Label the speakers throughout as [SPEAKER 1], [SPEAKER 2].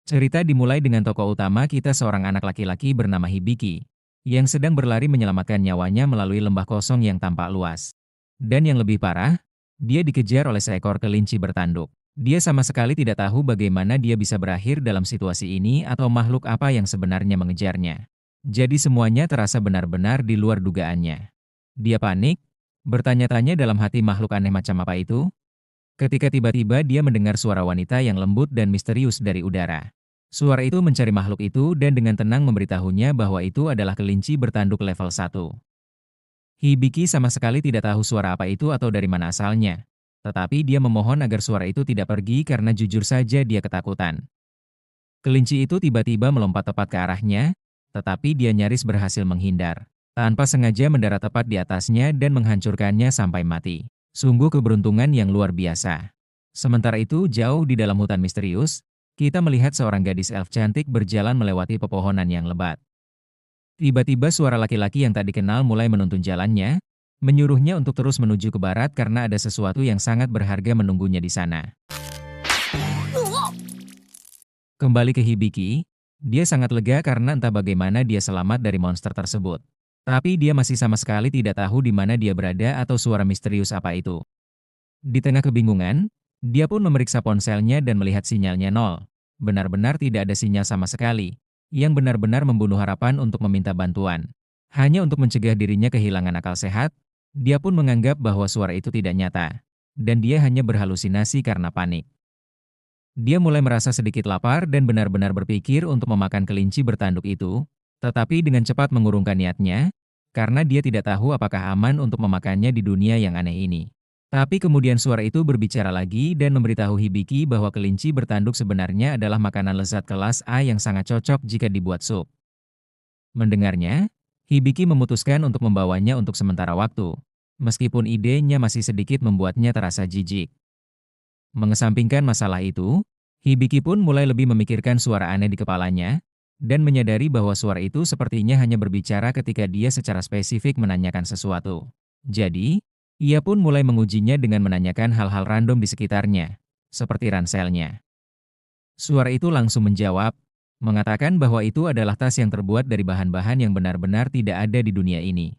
[SPEAKER 1] Cerita dimulai dengan tokoh utama kita seorang anak laki-laki bernama Hibiki, yang sedang berlari menyelamatkan nyawanya melalui lembah kosong yang tampak luas. Dan yang lebih parah, dia dikejar oleh seekor kelinci bertanduk. Dia sama sekali tidak tahu bagaimana dia bisa berakhir dalam situasi ini atau makhluk apa yang sebenarnya mengejarnya. Jadi semuanya terasa benar-benar di luar dugaannya. Dia panik, bertanya-tanya dalam hati makhluk aneh macam apa itu, ketika tiba-tiba dia mendengar suara wanita yang lembut dan misterius dari udara. Suara itu mencari makhluk itu dan dengan tenang memberitahunya bahwa itu adalah kelinci bertanduk level 1. Hibiki sama sekali tidak tahu suara apa itu atau dari mana asalnya. Tetapi dia memohon agar suara itu tidak pergi karena jujur saja dia ketakutan. Kelinci itu tiba-tiba melompat tepat ke arahnya, tetapi dia nyaris berhasil menghindar. Tanpa sengaja mendarat tepat di atasnya dan menghancurkannya sampai mati. Sungguh keberuntungan yang luar biasa. Sementara itu, jauh di dalam hutan misterius, kita melihat seorang gadis elf cantik berjalan melewati pepohonan yang lebat. Tiba-tiba suara laki-laki yang tak dikenal mulai menuntun jalannya, menyuruhnya untuk terus menuju ke barat karena ada sesuatu yang sangat berharga menunggunya di sana. Kembali ke Hibiki, dia sangat lega karena entah bagaimana dia selamat dari monster tersebut. Tapi dia masih sama sekali tidak tahu di mana dia berada atau suara misterius apa itu. Di tengah kebingungan, dia pun memeriksa ponselnya dan melihat sinyalnya nol. Benar-benar tidak ada sinyal sama sekali, yang benar-benar membunuh harapan untuk meminta bantuan. Hanya untuk mencegah dirinya kehilangan akal sehat, dia pun menganggap bahwa suara itu tidak nyata, dan dia hanya berhalusinasi karena panik. Dia mulai merasa sedikit lapar dan benar-benar berpikir untuk memakan kelinci bertanduk itu, tetapi dengan cepat mengurungkan niatnya, karena dia tidak tahu apakah aman untuk memakannya di dunia yang aneh ini. Tapi kemudian suara itu berbicara lagi dan memberitahu Hibiki bahwa kelinci bertanduk sebenarnya adalah makanan lezat kelas A yang sangat cocok jika dibuat sup. Mendengarnya, Hibiki memutuskan untuk membawanya untuk sementara waktu, meskipun idenya masih sedikit membuatnya terasa jijik. Mengesampingkan masalah itu, Hibiki pun mulai lebih memikirkan suara aneh di kepalanya, dan menyadari bahwa suara itu sepertinya hanya berbicara ketika dia secara spesifik menanyakan sesuatu. Jadi, ia pun mulai mengujinya dengan menanyakan hal-hal random di sekitarnya, seperti ranselnya. Suara itu langsung menjawab, mengatakan bahwa itu adalah tas yang terbuat dari bahan-bahan yang benar-benar tidak ada di dunia ini.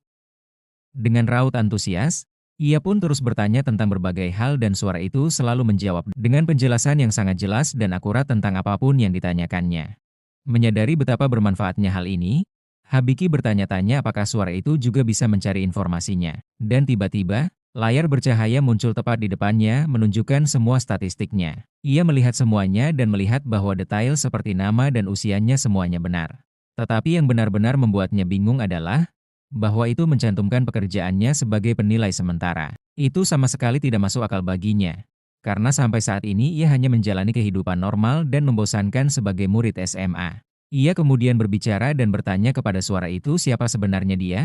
[SPEAKER 1] Dengan raut antusias, ia pun terus bertanya tentang berbagai hal dan suara itu selalu menjawab dengan penjelasan yang sangat jelas dan akurat tentang apapun yang ditanyakannya. Menyadari betapa bermanfaatnya hal ini, Habiki bertanya-tanya apakah suara itu juga bisa mencari informasinya. Dan tiba-tiba, layar bercahaya muncul tepat di depannya menunjukkan semua statistiknya. Ia melihat semuanya dan melihat bahwa detail seperti nama dan usianya semuanya benar. Tetapi yang benar-benar membuatnya bingung adalah bahwa itu mencantumkan pekerjaannya sebagai penilai sementara. Itu sama sekali tidak masuk akal baginya. Karena sampai saat ini ia hanya menjalani kehidupan normal dan membosankan sebagai murid SMA. Ia kemudian berbicara dan bertanya kepada suara itu siapa sebenarnya dia,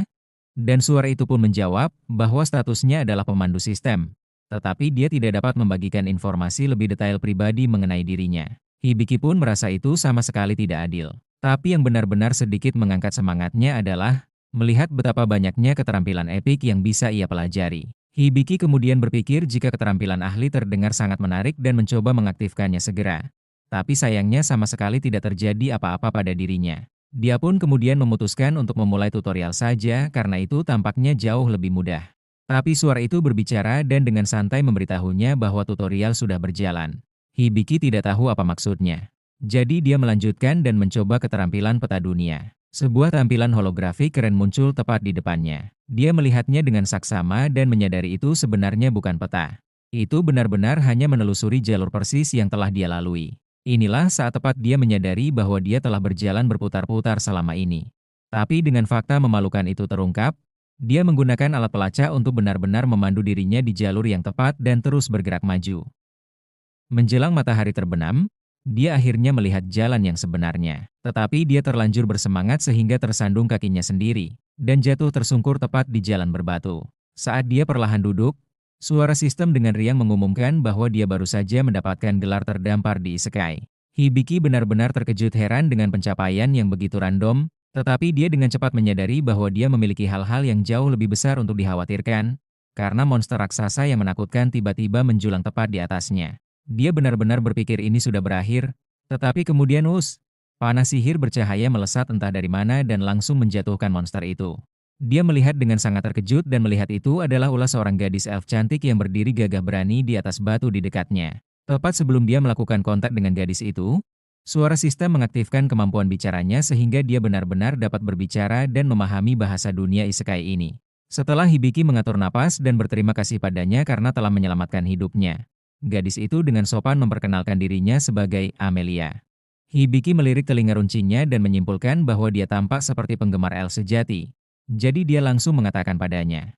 [SPEAKER 1] dan suara itu pun menjawab bahwa statusnya adalah pemandu sistem. Tetapi dia tidak dapat membagikan informasi lebih detail pribadi mengenai dirinya. Hibiki pun merasa itu sama sekali tidak adil. Tapi yang benar-benar sedikit mengangkat semangatnya adalah melihat betapa banyaknya keterampilan epik yang bisa ia pelajari. Hibiki kemudian berpikir jika keterampilan ahli terdengar sangat menarik dan mencoba mengaktifkannya segera. Tapi sayangnya sama sekali tidak terjadi apa-apa pada dirinya. Dia pun kemudian memutuskan untuk memulai tutorial saja karena itu tampaknya jauh lebih mudah. Tapi suara itu berbicara dan dengan santai memberitahunya bahwa tutorial sudah berjalan. Hibiki tidak tahu apa maksudnya. Jadi dia melanjutkan dan mencoba keterampilan peta dunia. Sebuah tampilan holografik keren muncul tepat di depannya. Dia melihatnya dengan saksama dan menyadari itu sebenarnya bukan peta. Itu benar-benar hanya menelusuri jalur persis yang telah dia lalui. Inilah saat tepat dia menyadari bahwa dia telah berjalan berputar-putar selama ini. Tapi dengan fakta memalukan itu terungkap, dia menggunakan alat pelacak untuk benar-benar memandu dirinya di jalur yang tepat dan terus bergerak maju. Menjelang matahari terbenam, dia akhirnya melihat jalan yang sebenarnya. Tetapi dia terlanjur bersemangat sehingga tersandung kakinya sendiri, dan jatuh tersungkur tepat di jalan berbatu. Saat dia perlahan duduk, suara sistem dengan riang mengumumkan bahwa dia baru saja mendapatkan gelar terdampar di Isekai. Hibiki benar-benar terkejut heran dengan pencapaian yang begitu random, tetapi dia dengan cepat menyadari bahwa dia memiliki hal-hal yang jauh lebih besar untuk dikhawatirkan, karena monster raksasa yang menakutkan tiba-tiba menjulang tepat di atasnya. Dia benar-benar berpikir ini sudah berakhir, Tetapi kemudian panah sihir bercahaya melesat entah dari mana dan langsung menjatuhkan monster itu. Dia melihat dengan sangat terkejut dan melihat itu adalah ulah seorang gadis elf cantik yang berdiri gagah berani di atas batu di dekatnya. Tepat sebelum dia melakukan kontak dengan gadis itu, suara sistem mengaktifkan kemampuan bicaranya sehingga dia benar-benar dapat berbicara dan memahami bahasa dunia isekai ini. Setelah Hibiki mengatur napas dan berterima kasih padanya karena telah menyelamatkan hidupnya, gadis itu dengan sopan memperkenalkan dirinya sebagai Amelia. Hibiki melirik telinga runcingnya dan menyimpulkan bahwa dia tampak seperti penggemar elf sejati. Jadi dia langsung mengatakan padanya.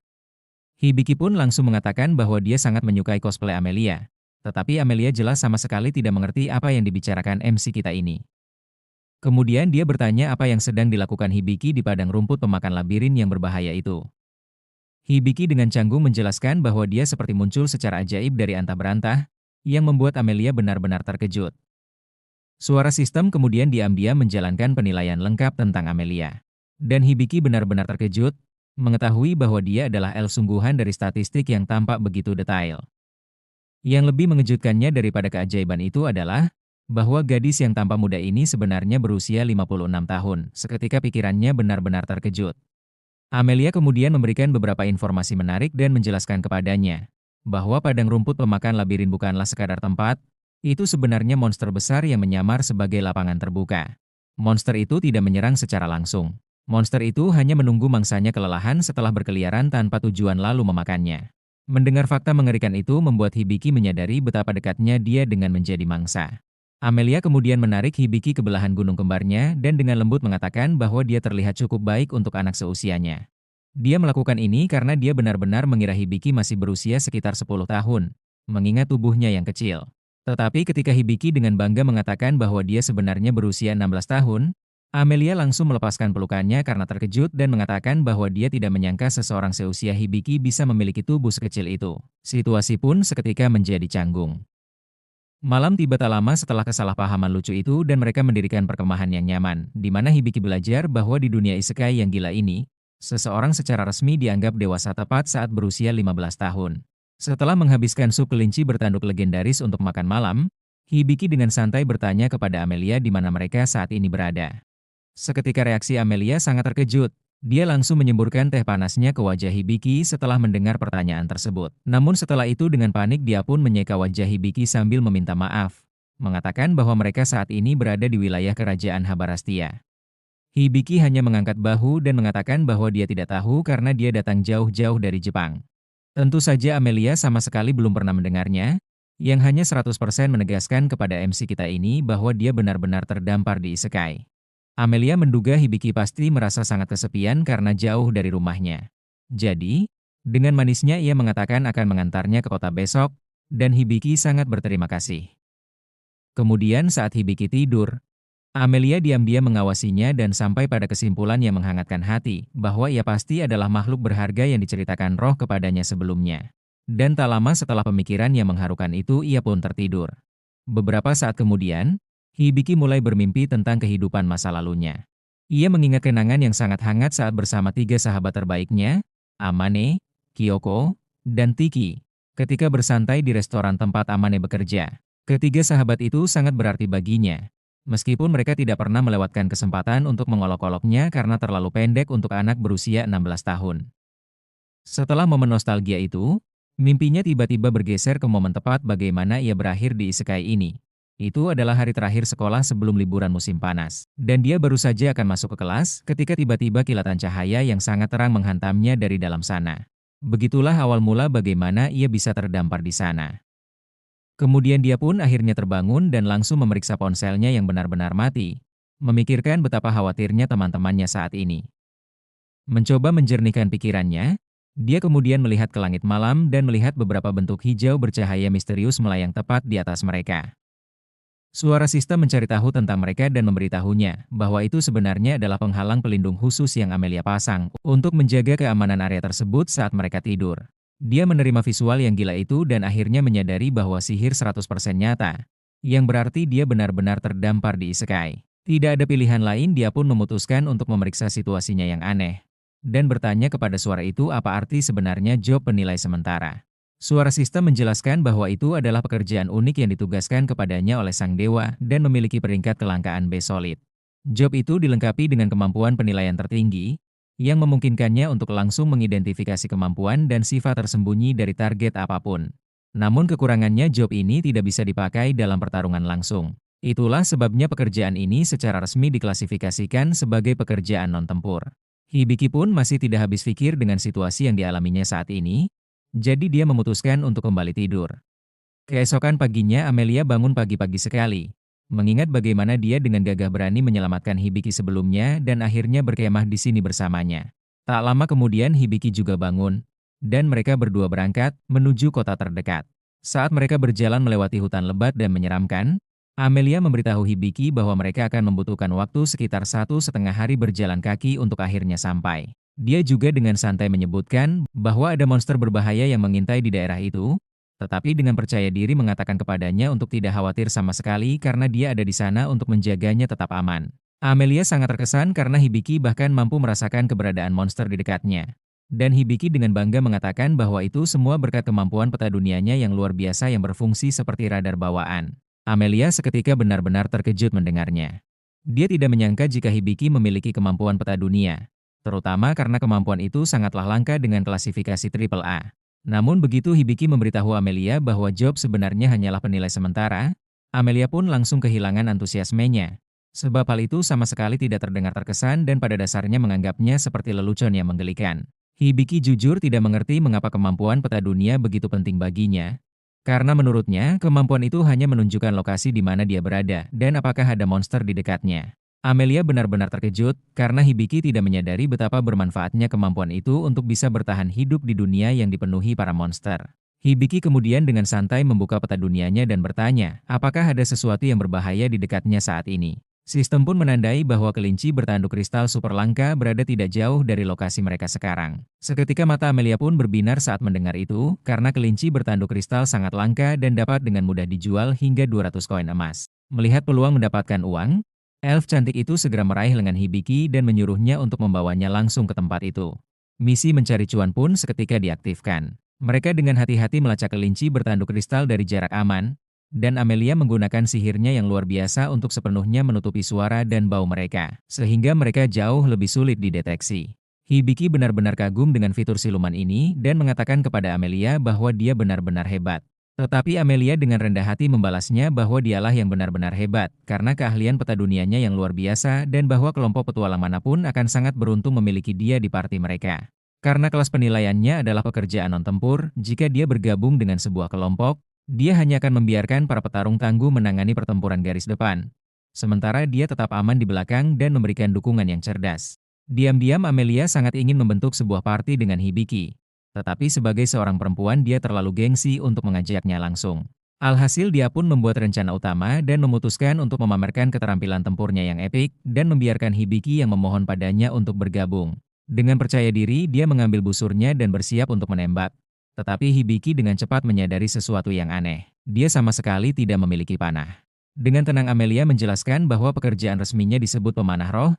[SPEAKER 1] Hibiki pun langsung mengatakan bahwa dia sangat menyukai cosplay Amelia. Tetapi Amelia jelas sama sekali tidak mengerti apa yang dibicarakan MC kita ini. Kemudian dia bertanya apa yang sedang dilakukan Hibiki di padang rumput pemakan labirin yang berbahaya itu. Hibiki dengan canggung menjelaskan bahwa dia seperti muncul secara ajaib dari antah berantah, yang membuat Amelia benar-benar terkejut. Suara sistem kemudian diam-diam menjalankan penilaian lengkap tentang Amelia. Dan Hibiki benar-benar terkejut, mengetahui bahwa dia adalah elf sungguhan dari statistik yang tampak begitu detail. Yang lebih mengejutkannya daripada keajaiban itu adalah, bahwa gadis yang tampak muda ini sebenarnya berusia 56 tahun, seketika pikirannya benar-benar terkejut. Amelia kemudian memberikan beberapa informasi menarik dan menjelaskan kepadanya, bahwa padang rumput pemakan labirin bukanlah sekadar tempat, itu sebenarnya monster besar yang menyamar sebagai lapangan terbuka. Monster itu tidak menyerang secara langsung. Monster itu hanya menunggu mangsanya kelelahan setelah berkeliaran tanpa tujuan lalu memakannya. Mendengar fakta mengerikan itu membuat Hibiki menyadari betapa dekatnya dia dengan menjadi mangsa. Amelia kemudian menarik Hibiki ke belahan gunung kembarnya dan dengan lembut mengatakan bahwa dia terlihat cukup baik untuk anak seusianya. Dia melakukan ini karena dia benar-benar mengira Hibiki masih berusia sekitar 10 tahun, mengingat tubuhnya yang kecil. Tetapi ketika Hibiki dengan bangga mengatakan bahwa dia sebenarnya berusia 16 tahun, Amelia langsung melepaskan pelukannya karena terkejut dan mengatakan bahwa dia tidak menyangka seseorang seusia Hibiki bisa memiliki tubuh sekecil itu. Situasi pun seketika menjadi canggung. Malam tiba tak lama setelah kesalahpahaman lucu itu dan mereka mendirikan perkemahan yang nyaman, di mana Hibiki belajar bahwa di dunia isekai yang gila ini, seseorang secara resmi dianggap dewasa tepat saat berusia 15 tahun. Setelah menghabiskan sup kelinci bertanduk legendaris untuk makan malam, Hibiki dengan santai bertanya kepada Amelia di mana mereka saat ini berada. Seketika reaksi Amelia sangat terkejut. Dia langsung menyemburkan teh panasnya ke wajah Hibiki setelah mendengar pertanyaan tersebut. Namun setelah itu dengan panik dia pun menyeka wajah Hibiki sambil meminta maaf, mengatakan bahwa mereka saat ini berada di wilayah kerajaan Habarastia. Hibiki hanya mengangkat bahu dan mengatakan bahwa dia tidak tahu karena dia datang jauh-jauh dari Jepang. Tentu saja Amelia sama sekali belum pernah mendengarnya, yang hanya 100% menegaskan kepada MC kita ini bahwa dia benar-benar terdampar di isekai. Amelia menduga Hibiki pasti merasa sangat kesepian karena jauh dari rumahnya. Jadi, dengan manisnya ia mengatakan akan mengantarnya ke kota besok, dan Hibiki sangat berterima kasih. Kemudian saat Hibiki tidur, Amelia diam-diam mengawasinya dan sampai pada kesimpulan yang menghangatkan hati, bahwa ia pasti adalah makhluk berharga yang diceritakan roh kepadanya sebelumnya. Dan tak lama setelah pemikiran yang mengharukan itu ia pun tertidur. Beberapa saat kemudian, Hibiki mulai bermimpi tentang kehidupan masa lalunya. Ia mengingat kenangan yang sangat hangat saat bersama 3 sahabat terbaiknya, Amane, Kyoko, dan Tiki, ketika bersantai di restoran tempat Amane bekerja. Ketiga sahabat itu sangat berarti baginya, meskipun mereka tidak pernah melewatkan kesempatan untuk mengolok-oloknya karena terlalu pendek untuk anak berusia 16 tahun. Setelah momen nostalgia itu, mimpinya tiba-tiba bergeser ke momen tepat bagaimana ia berakhir di isekai ini. Itu adalah hari terakhir sekolah sebelum liburan musim panas. Dan dia baru saja akan masuk ke kelas ketika tiba-tiba kilatan cahaya yang sangat terang menghantamnya dari dalam sana. Begitulah awal mula bagaimana ia bisa terdampar di sana. Kemudian dia pun akhirnya terbangun dan langsung memeriksa ponselnya yang benar-benar mati, memikirkan betapa khawatirnya teman-temannya saat ini. Mencoba menjernihkan pikirannya, dia kemudian melihat ke langit malam dan melihat beberapa bentuk hijau bercahaya misterius melayang tepat di atas mereka. Suara sistem mencari tahu tentang mereka dan memberitahunya bahwa itu sebenarnya adalah penghalang pelindung khusus yang Amelia pasang untuk menjaga keamanan area tersebut saat mereka tidur. Dia menerima visual yang gila itu dan akhirnya menyadari bahwa sihir 100% nyata, yang berarti dia benar-benar terdampar di isekai. Tidak ada pilihan lain, dia pun memutuskan untuk memeriksa situasinya yang aneh dan bertanya kepada suara itu apa arti sebenarnya job penilai sementara. Suara sistem menjelaskan bahwa itu adalah pekerjaan unik yang ditugaskan kepadanya oleh sang dewa dan memiliki peringkat kelangkaan B solid. Job itu dilengkapi dengan kemampuan penilaian tertinggi, yang memungkinkannya untuk langsung mengidentifikasi kemampuan dan sifat tersembunyi dari target apapun. Namun kekurangannya job ini tidak bisa dipakai dalam pertarungan langsung. Itulah sebabnya pekerjaan ini secara resmi diklasifikasikan sebagai pekerjaan non-tempur. Hibiki pun masih tidak habis pikir dengan situasi yang dialaminya saat ini, jadi dia memutuskan untuk kembali tidur. Keesokan paginya Amelia bangun pagi-pagi sekali, mengingat bagaimana dia dengan gagah berani menyelamatkan Hibiki sebelumnya dan akhirnya berkemah di sini bersamanya. Tak lama kemudian Hibiki juga bangun, dan mereka berdua berangkat menuju kota terdekat. Saat mereka berjalan melewati hutan lebat dan menyeramkan, Amelia memberitahu Hibiki bahwa mereka akan membutuhkan waktu sekitar 1,5 hari berjalan kaki untuk akhirnya sampai. Dia juga dengan santai menyebutkan bahwa ada monster berbahaya yang mengintai di daerah itu, tetapi dengan percaya diri mengatakan kepadanya untuk tidak khawatir sama sekali karena dia ada di sana untuk menjaganya tetap aman. Amelia sangat terkesan karena Hibiki bahkan mampu merasakan keberadaan monster di dekatnya. Dan Hibiki dengan bangga mengatakan bahwa itu semua berkat kemampuan peta dunianya yang luar biasa yang berfungsi seperti radar bawaan. Amelia seketika benar-benar terkejut mendengarnya. Dia tidak menyangka jika Hibiki memiliki kemampuan peta dunia, terutama karena kemampuan itu sangatlah langka dengan klasifikasi AAA. Namun begitu Hibiki memberitahu Amelia bahwa Job sebenarnya hanyalah penilai sementara, Amelia pun langsung kehilangan antusiasmenya. Sebab hal itu sama sekali tidak terdengar terkesan dan pada dasarnya menganggapnya seperti lelucon yang menggelikan. Hibiki jujur tidak mengerti mengapa kemampuan peta dunia begitu penting baginya. Karena menurutnya, kemampuan itu hanya menunjukkan lokasi di mana dia berada dan apakah ada monster di dekatnya. Amelia benar-benar terkejut karena Hibiki tidak menyadari betapa bermanfaatnya kemampuan itu untuk bisa bertahan hidup di dunia yang dipenuhi para monster. Hibiki kemudian dengan santai membuka peta dunianya dan bertanya, apakah ada sesuatu yang berbahaya di dekatnya saat ini. Sistem pun menandai bahwa kelinci bertanduk kristal super langka berada tidak jauh dari lokasi mereka sekarang. Seketika mata Amelia pun berbinar saat mendengar itu, karena kelinci bertanduk kristal sangat langka dan dapat dengan mudah dijual hingga 200 koin emas. Melihat peluang mendapatkan uang, elf cantik itu segera meraih lengan Hibiki dan menyuruhnya untuk membawanya langsung ke tempat itu. Misi mencari cuan pun seketika diaktifkan. Mereka dengan hati-hati melacak kelinci bertanduk kristal dari jarak aman, dan Amelia menggunakan sihirnya yang luar biasa untuk sepenuhnya menutupi suara dan bau mereka, sehingga mereka jauh lebih sulit dideteksi. Hibiki benar-benar kagum dengan fitur siluman ini dan mengatakan kepada Amelia bahwa dia benar-benar hebat. Tetapi Amelia dengan rendah hati membalasnya bahwa dialah yang benar-benar hebat, karena keahlian peta dunianya yang luar biasa dan bahwa kelompok petualang manapun akan sangat beruntung memiliki dia di parti mereka. Karena kelas penilaiannya adalah pekerjaan non-tempur, jika dia bergabung dengan sebuah kelompok, dia hanya akan membiarkan para petarung tangguh menangani pertempuran garis depan. Sementara dia tetap aman di belakang dan memberikan dukungan yang cerdas. Diam-diam Amelia sangat ingin membentuk sebuah parti dengan Hibiki. Tetapi sebagai seorang perempuan dia terlalu gengsi untuk mengajaknya langsung. Alhasil dia pun membuat rencana utama dan memutuskan untuk memamerkan keterampilan tempurnya yang epik dan membiarkan Hibiki yang memohon padanya untuk bergabung. Dengan percaya diri dia mengambil busurnya dan bersiap untuk menembak. Tetapi Hibiki dengan cepat menyadari sesuatu yang aneh. Dia sama sekali tidak memiliki panah. Dengan tenang Amelia menjelaskan bahwa pekerjaan resminya disebut pemanah roh,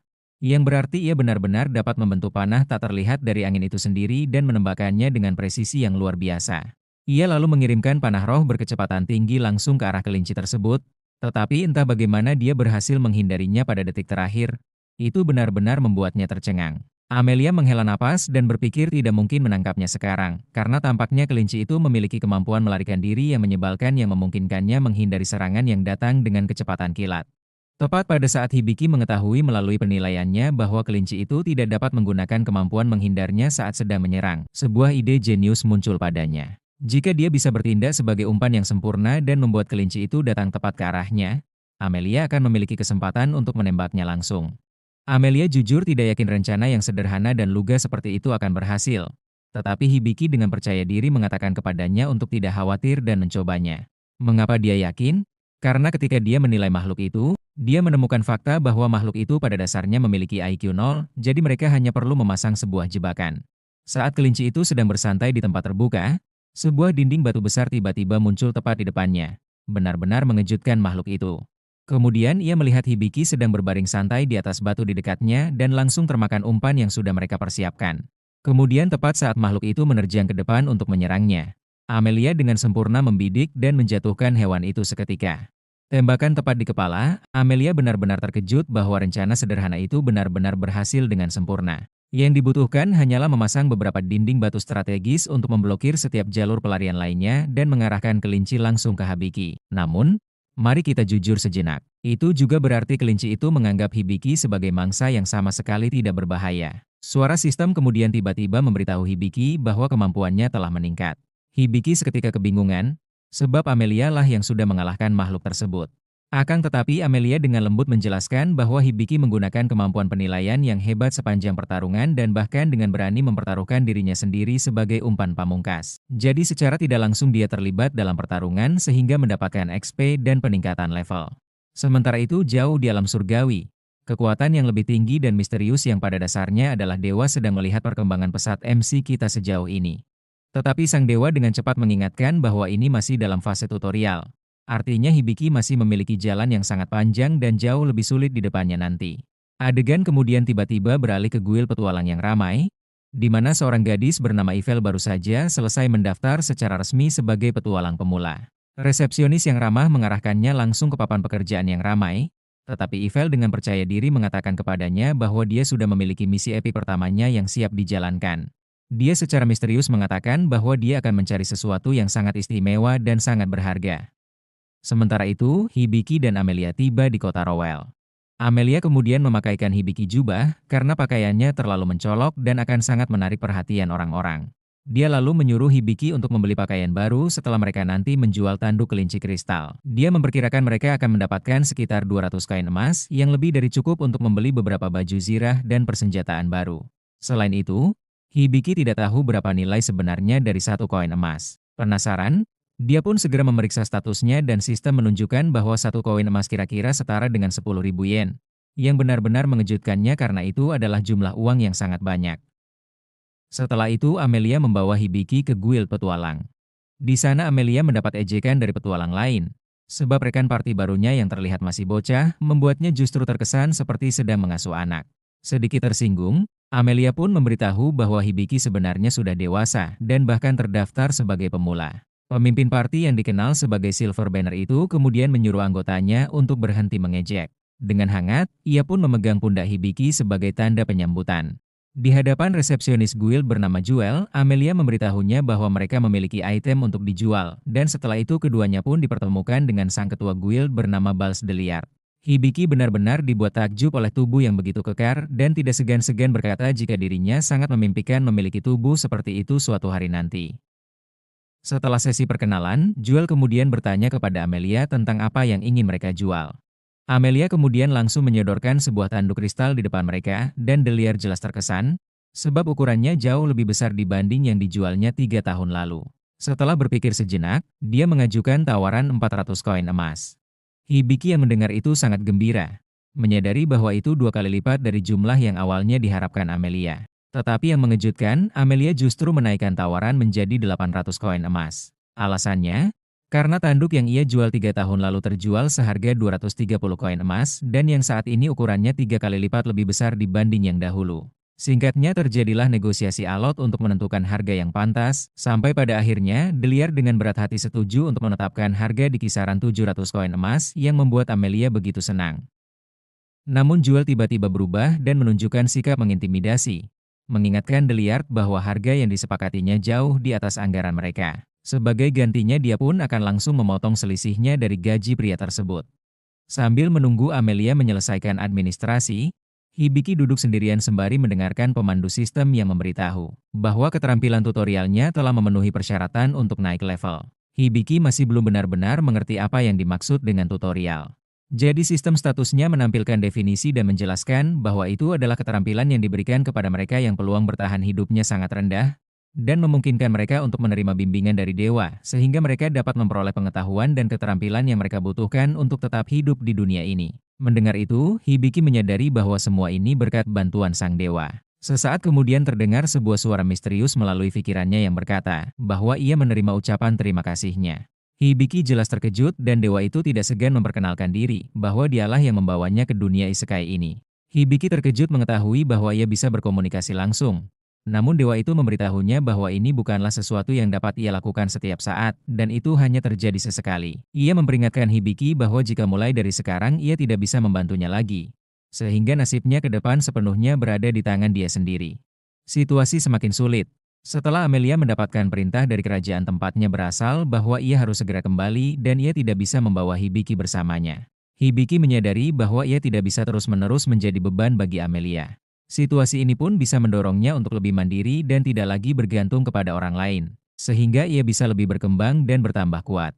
[SPEAKER 1] yang berarti ia benar-benar dapat membentuk panah tak terlihat dari angin itu sendiri dan menembakkannya dengan presisi yang luar biasa. Ia lalu mengirimkan panah roh berkecepatan tinggi langsung ke arah kelinci tersebut, tetapi entah bagaimana dia berhasil menghindarinya pada detik terakhir. Itu benar-benar membuatnya tercengang. Amelia menghela napas dan berpikir tidak mungkin menangkapnya sekarang, karena tampaknya kelinci itu memiliki kemampuan melarikan diri yang menyebalkan yang memungkinkannya menghindari serangan yang datang dengan kecepatan kilat. Tepat pada saat Hibiki mengetahui melalui penilaiannya bahwa kelinci itu tidak dapat menggunakan kemampuan menghindarnya saat sedang menyerang, sebuah ide jenius muncul padanya. Jika dia bisa bertindak sebagai umpan yang sempurna dan membuat kelinci itu datang tepat ke arahnya, Amelia akan memiliki kesempatan untuk menembaknya langsung. Amelia jujur tidak yakin rencana yang sederhana dan lugas seperti itu akan berhasil. Tetapi Hibiki dengan percaya diri mengatakan kepadanya untuk tidak khawatir dan mencobanya. Mengapa dia yakin? Karena ketika dia menilai makhluk itu, dia menemukan fakta bahwa makhluk itu pada dasarnya memiliki IQ 0, jadi mereka hanya perlu memasang sebuah jebakan. Saat kelinci itu sedang bersantai di tempat terbuka, sebuah dinding batu besar tiba-tiba muncul tepat di depannya. Benar-benar mengejutkan makhluk itu. Kemudian ia melihat Hibiki sedang berbaring santai di atas batu di dekatnya dan langsung termakan umpan yang sudah mereka persiapkan. Kemudian tepat saat makhluk itu menerjang ke depan untuk menyerangnya, Amelia dengan sempurna membidik dan menjatuhkan hewan itu seketika. Tembakan tepat di kepala, Amelia benar-benar terkejut bahwa rencana sederhana itu benar-benar berhasil dengan sempurna. Yang dibutuhkan hanyalah memasang beberapa dinding batu strategis untuk memblokir setiap jalur pelarian lainnya dan mengarahkan kelinci langsung ke Hibiki. Namun, mari kita jujur sejenak. Itu juga berarti kelinci itu menganggap Hibiki sebagai mangsa yang sama sekali tidak berbahaya. Suara sistem kemudian tiba-tiba memberitahu Hibiki bahwa kemampuannya telah meningkat. Hibiki seketika kebingungan, sebab Amelia lah yang sudah mengalahkan makhluk tersebut. Akan tetapi Amelia dengan lembut menjelaskan bahwa Hibiki menggunakan kemampuan penilaian yang hebat sepanjang pertarungan dan bahkan dengan berani mempertaruhkan dirinya sendiri sebagai umpan pamungkas. Jadi secara tidak langsung dia terlibat dalam pertarungan sehingga mendapatkan XP dan peningkatan level. Sementara itu jauh di alam surgawi, kekuatan yang lebih tinggi dan misterius yang pada dasarnya adalah dewa sedang melihat perkembangan pesat MC kita sejauh ini. Tetapi sang dewa dengan cepat mengingatkan bahwa ini masih dalam fase tutorial. Artinya Hibiki masih memiliki jalan yang sangat panjang dan jauh lebih sulit di depannya nanti. Adegan kemudian tiba-tiba beralih ke kuil petualang yang ramai, di mana seorang gadis bernama Ivel baru saja selesai mendaftar secara resmi sebagai petualang pemula. Resepsionis yang ramah mengarahkannya langsung ke papan pekerjaan yang ramai, tetapi Ivel dengan percaya diri mengatakan kepadanya bahwa dia sudah memiliki misi epik pertamanya yang siap dijalankan. Dia secara misterius mengatakan bahwa dia akan mencari sesuatu yang sangat istimewa dan sangat berharga. Sementara itu, Hibiki dan Amelia tiba di kota Rowell. Amelia kemudian memakaikan Hibiki jubah karena pakaiannya terlalu mencolok dan akan sangat menarik perhatian orang-orang. Dia lalu menyuruh Hibiki untuk membeli pakaian baru setelah mereka nanti menjual tanduk kelinci kristal. Dia memperkirakan mereka akan mendapatkan sekitar 200 koin emas yang lebih dari cukup untuk membeli beberapa baju zirah dan persenjataan baru. Selain itu, Hibiki tidak tahu berapa nilai sebenarnya dari satu koin emas. Penasaran? Dia pun segera memeriksa statusnya dan sistem menunjukkan bahwa satu koin emas kira-kira setara dengan 10.000 yen. Yang benar-benar mengejutkannya karena itu adalah jumlah uang yang sangat banyak. Setelah itu Amelia membawa Hibiki ke guild petualang. Di sana Amelia mendapat ejekan dari petualang lain. Sebab rekan party barunya yang terlihat masih bocah, membuatnya justru terkesan seperti sedang mengasuh anak. Sedikit tersinggung, Amelia pun memberitahu bahwa Hibiki sebenarnya sudah dewasa dan bahkan terdaftar sebagai pemula. Pemimpin party yang dikenal sebagai Silver Banner itu kemudian menyuruh anggotanya untuk berhenti mengejek. Dengan hangat, ia pun memegang pundak Hibiki sebagai tanda penyambutan. Di hadapan resepsionis guild bernama Jewel, Amelia memberitahunya bahwa mereka memiliki item untuk dijual, dan setelah itu keduanya pun dipertemukan dengan sang ketua guild bernama Bals Deliard. Hibiki benar-benar dibuat takjub oleh tubuh yang begitu kekar dan tidak segan-segan berkata jika dirinya sangat memimpikan memiliki tubuh seperti itu suatu hari nanti. Setelah sesi perkenalan, Jewel kemudian bertanya kepada Amelia tentang apa yang ingin mereka jual. Amelia kemudian langsung menyodorkan sebuah tanduk kristal di depan mereka, dan Deliard jelas terkesan, sebab ukurannya jauh lebih besar dibanding yang dijualnya 3 tahun lalu. Setelah berpikir sejenak, dia mengajukan tawaran 400 koin emas. Hibiki yang mendengar itu sangat gembira, menyadari bahwa itu 2 kali lipat dari jumlah yang awalnya diharapkan Amelia. Tetapi yang mengejutkan, Amelia justru menaikkan tawaran menjadi 800 koin emas. Alasannya, karena tanduk yang ia jual 3 tahun lalu terjual seharga 230 koin emas dan yang saat ini ukurannya 3 kali lipat lebih besar dibanding yang dahulu. Singkatnya terjadilah negosiasi alot untuk menentukan harga yang pantas, sampai pada akhirnya Deliard dengan berat hati setuju untuk menetapkan harga di kisaran 700 koin emas yang membuat Amelia begitu senang. Namun Jewel tiba-tiba berubah dan menunjukkan sikap mengintimidasi. Mengingatkan Deliard bahwa harga yang disepakatinya jauh di atas anggaran mereka. Sebagai gantinya dia pun akan langsung memotong selisihnya dari gaji pria tersebut. Sambil menunggu Amelia menyelesaikan administrasi, Hibiki duduk sendirian sembari mendengarkan pemandu sistem yang memberitahu bahwa keterampilan tutorialnya telah memenuhi persyaratan untuk naik level. Hibiki masih belum benar-benar mengerti apa yang dimaksud dengan tutorial. Jadi sistem statusnya menampilkan definisi dan menjelaskan bahwa itu adalah keterampilan yang diberikan kepada mereka yang peluang bertahan hidupnya sangat rendah, dan memungkinkan mereka untuk menerima bimbingan dari dewa, sehingga mereka dapat memperoleh pengetahuan dan keterampilan yang mereka butuhkan untuk tetap hidup di dunia ini. Mendengar itu, Hibiki menyadari bahwa semua ini berkat bantuan sang dewa. Sesaat kemudian terdengar sebuah suara misterius melalui pikirannya yang berkata bahwa ia menerima ucapan terima kasihnya. Hibiki jelas terkejut dan dewa itu tidak segan memperkenalkan diri bahwa dialah yang membawanya ke dunia isekai ini. Hibiki terkejut mengetahui bahwa ia bisa berkomunikasi langsung. Namun dewa itu memberitahunya bahwa ini bukanlah sesuatu yang dapat ia lakukan setiap saat, dan itu hanya terjadi sesekali. Ia memperingatkan Hibiki bahwa jika mulai dari sekarang ia tidak bisa membantunya lagi, sehingga nasibnya ke depan sepenuhnya berada di tangan dia sendiri. Situasi semakin sulit. Setelah Amelia mendapatkan perintah dari kerajaan tempatnya berasal bahwa ia harus segera kembali dan ia tidak bisa membawa Hibiki bersamanya. Hibiki menyadari bahwa ia tidak bisa terus-menerus menjadi beban bagi Amelia. Situasi ini pun bisa mendorongnya untuk lebih mandiri dan tidak lagi bergantung kepada orang lain, sehingga ia bisa lebih berkembang dan bertambah kuat.